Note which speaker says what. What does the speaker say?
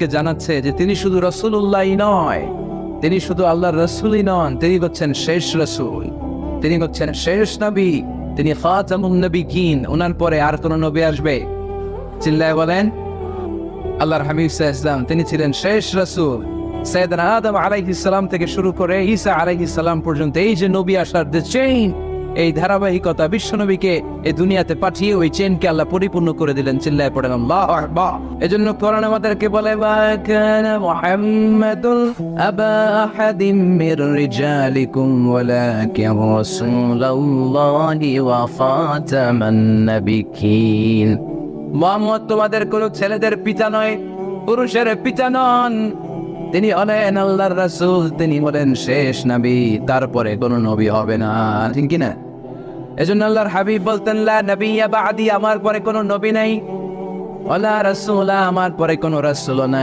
Speaker 1: কে জানাচ্ছে যে তিনি শুধু রাসূলুল্লাহই নয়, তিনি শুধু আল্লাহর রাসূলই নন, তিনি হচ্ছেন শেষ রাসূল, তিনি হচ্ছেন শেষ নবী, তিনি খাতামুন নবিয়্যিন। ওনার পরে আর কোন নবী আসবে? চিল্লায় বলেন। আল্লাহর হাবিব সাল্লাল্লাহু আলাইহি ওয়াসাল্লাম তিনি ছিলেন শেষ রাসূল। সাইয়েদনা আদম আলাইহিস সালাম থেকে শুরু করে ঈসা আলাইহিস সালাম পর্যন্ত এই যে নবী আসার যে চেইন, এই ধারাবাহিকতা, বিশ্বনবীকে এই দুনিয়াতে পাঠিয়ে ওই চেইনকে আল্লাহ পরিপূর্ণ করে দিলেন। চিল্লায় পড়েন আল্লাহু আকবার। এজন্য কোরআন আমাদেরকে বলে মা কানা মুহাম্মাদুন আবা আহাদিম মির রিজালিকুম ওয়ালাকিন রাসূলুল্লাহি ওয়া খাতামান নাবিয়্যিন। মুহাম্মদ তোমাদের কোন ছেলেদের পিতা নয়, পুরুষের পিতা নন, তিনি হলেন আল্লাহর রাসূল, তিনি হলেন শেষ নবী, তারপরে কোন নবী হবে না। ঠিক কি না? এজন্য আল্লাহর হাবিব বলতেন লা নবিয়্যা বা'দি, আমার পরে কোন নবী নাই, ওয়ালা রাসূলা, আমার পরে কোন রাসূল নাই।